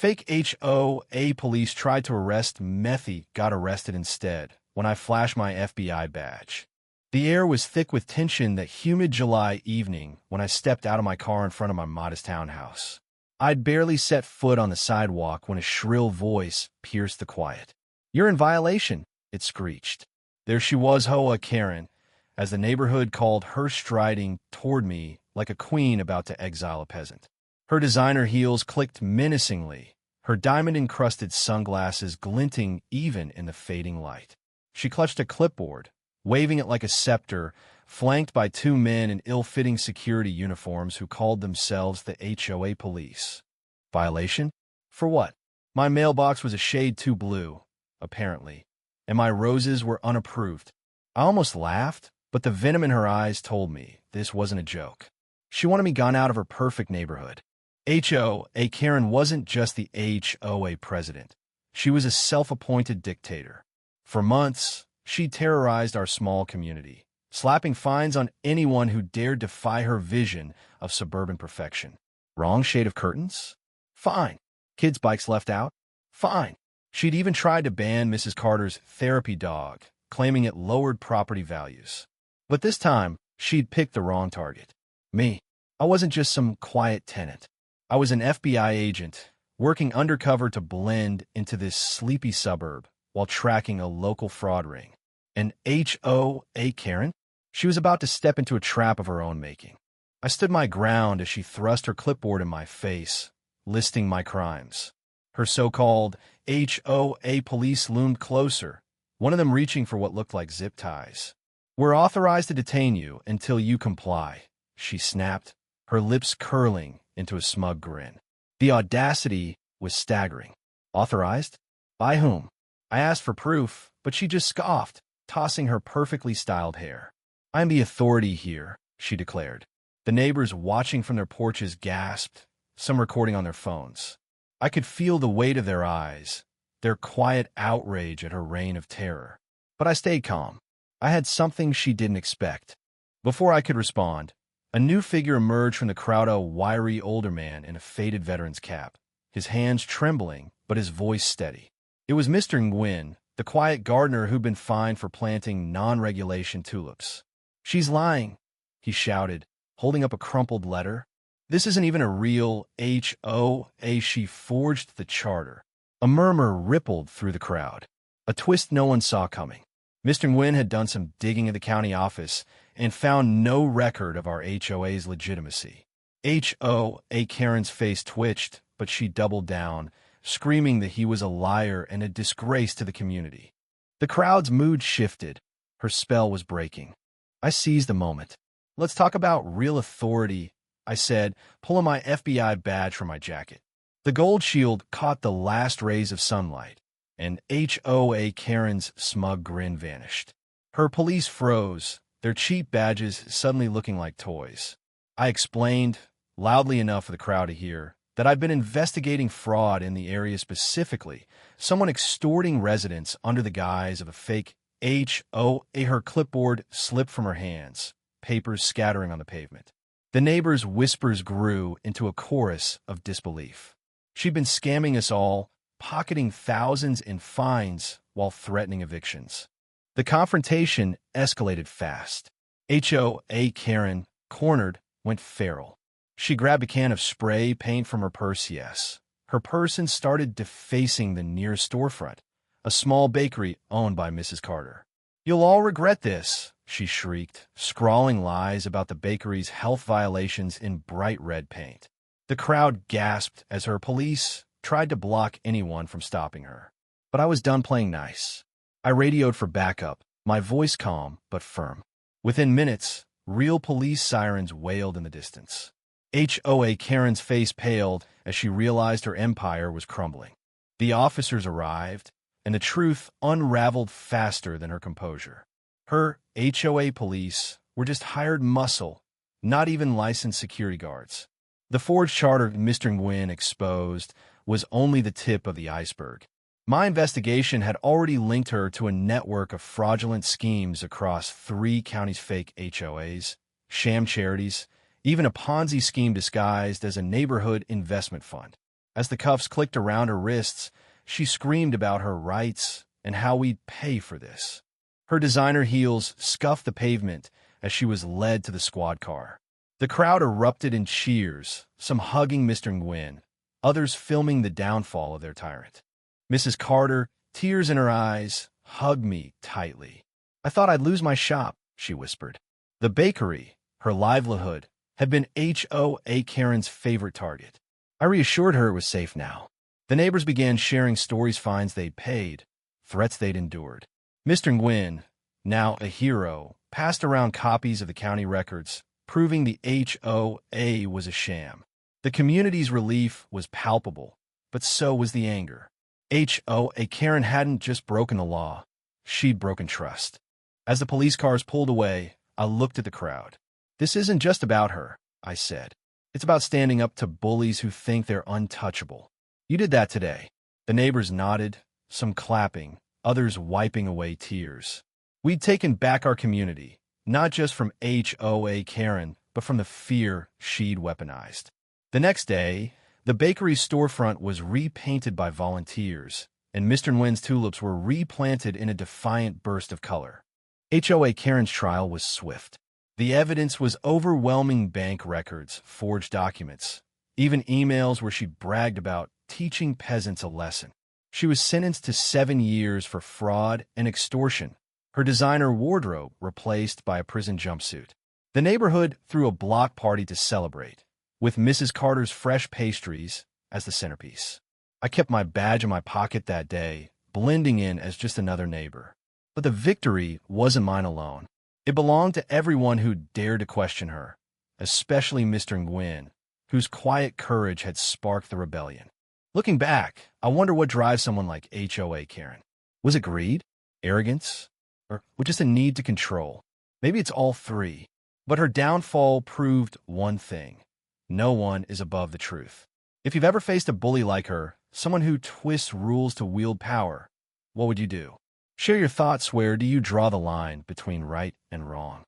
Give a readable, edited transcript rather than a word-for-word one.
Fake HOA police tried to arrest Methy, got arrested instead when I flashed my FBI badge. The air was thick with tension that humid July evening when I stepped out of my car in front of my modest townhouse. I'd barely set foot on the sidewalk when a shrill voice pierced the quiet. "You're in violation," it screeched. There she was, Hoa Karen, as the neighborhood called her, striding toward me like a queen about to exile a peasant. Her designer heels clicked menacingly, her diamond-encrusted sunglasses glinting even in the fading light. She clutched a clipboard, waving it like a scepter, flanked by two men in ill-fitting security uniforms who called themselves the HOA police. Violation? For what? My mailbox was a shade too blue, apparently, and my roses were unapproved. I almost laughed, but the venom in her eyes told me this wasn't a joke. She wanted me gone out of her perfect neighborhood. HOA Karen wasn't just the HOA president. She was a self-appointed dictator. For months, she terrorized our small community, slapping fines on anyone who dared defy her vision of suburban perfection. Wrong shade of curtains? Fine. Kids' bikes left out? Fine. She'd even tried to ban Mrs. Carter's therapy dog, claiming it lowered property values. But this time, she'd picked the wrong target. Me. I wasn't just some quiet tenant. I was an FBI agent, working undercover to blend into this sleepy suburb while tracking a local fraud ring. An HOA Karen? She was about to step into a trap of her own making. I stood my ground as she thrust her clipboard in my face, listing my crimes. Her so-called HOA police loomed closer, one of them reaching for what looked like zip ties. "We're authorized to detain you until you comply," she snapped, her lips curling into a smug grin. The audacity was staggering. Authorized? By whom? I asked for proof, but she just scoffed, tossing her perfectly styled hair. "I'm the authority here," she declared. The neighbors watching from their porches gasped, some recording on their phones. I could feel the weight of their eyes, their quiet outrage at her reign of terror. But I stayed calm. I had something she didn't expect. Before I could respond, a new figure emerged from the crowd, a wiry older man in a faded veteran's cap, his hands trembling, but his voice steady. It was Mr. Nguyen, the quiet gardener who'd been fined for planting non-regulation tulips. "She's lying," he shouted, holding up a crumpled letter. "This isn't even a real HOA. She forged the charter." A murmur rippled through the crowd, a twist no one saw coming. Mr. Nguyen had done some digging at the county office and found no record of our HOA's legitimacy. HOA Karen's face twitched, but she doubled down, screaming that he was a liar and a disgrace to the community. The crowd's mood shifted. Her spell was breaking. I seized the moment. "Let's talk about real authority," I said, pulling my FBI badge from my jacket. The gold shield caught the last rays of sunlight, and HOA Karen's smug grin vanished. Her police froze, their cheap badges suddenly looking like toys. I explained, loudly enough for the crowd to hear, that I'd been investigating fraud in the area, specifically someone extorting residents under the guise of a fake HOA. Her clipboard slipped from her hands, papers scattering on the pavement. The neighbors' whispers grew into a chorus of disbelief. She'd been scamming us all, pocketing thousands in fines while threatening evictions. The confrontation escalated fast. HOA Karen, cornered, went feral. She grabbed a can of spray paint from her purse, her purse, and started defacing the nearest storefront, a small bakery owned by Mrs. Carter. "You'll all regret this," she shrieked, scrawling lies about the bakery's health violations in bright red paint. The crowd gasped as her police tried to block anyone from stopping her. But I was done playing nice. I radioed for backup, my voice calm but firm. Within minutes, real police sirens wailed in the distance. HOA Karen's face paled as she realized her empire was crumbling. The officers arrived, and the truth unraveled faster than her composure. Her HOA police were just hired muscle, not even licensed security guards. The forged charter Mr. Nguyen exposed was only the tip of the iceberg. My investigation had already linked her to a network of fraudulent schemes across 3 counties: fake HOAs, sham charities, even a Ponzi scheme disguised as a neighborhood investment fund. As the cuffs clicked around her wrists, she screamed about her rights and how we'd pay for this. Her designer heels scuffed the pavement as she was led to the squad car. The crowd erupted in cheers, some hugging Mr. Nguyen, others filming the downfall of their tyrant. Mrs. Carter, tears in her eyes, hugged me tightly. "I thought I'd lose my shop," she whispered. The bakery, her livelihood, had been Hoa Karen's favorite target. I reassured her it was safe now. The neighbors began sharing stories, fines they'd paid, threats they'd endured. Mr. Nguyen, now a hero, passed around copies of the county records, proving the HOA was a sham. The community's relief was palpable, but so was the anger. HOA Karen hadn't just broken the law, she'd broken trust. As the police cars pulled away, I looked at the crowd. "This isn't just about her," I said. "It's about standing up to bullies who think they're untouchable. You did that today." The neighbors nodded, some clapping, others wiping away tears. We'd taken back our community, not just from HOA Karen, but from the fear she'd weaponized. The next day, the bakery's storefront was repainted by volunteers, and Mr. Nguyen's tulips were replanted in a defiant burst of color. HOA Karen's trial was swift. The evidence was overwhelming: bank records, forged documents, even emails where she bragged about teaching peasants a lesson. She was sentenced to 7 years for fraud and extortion, her designer wardrobe replaced by a prison jumpsuit. The neighborhood threw a block party to celebrate, with Mrs. Carter's fresh pastries as the centerpiece. I kept my badge in my pocket that day, blending in as just another neighbor. But the victory wasn't mine alone. It belonged to everyone who dared to question her, especially Mr. Nguyen, whose quiet courage had sparked the rebellion. Looking back, I wonder what drives someone like HOA Karen. Was it greed, arrogance, or just a need to control? Maybe it's all three. But her downfall proved one thing: no one is above the truth. If you've ever faced a bully like her, someone who twists rules to wield power, what would you do? Share your thoughts. Where do you draw the line between right and wrong?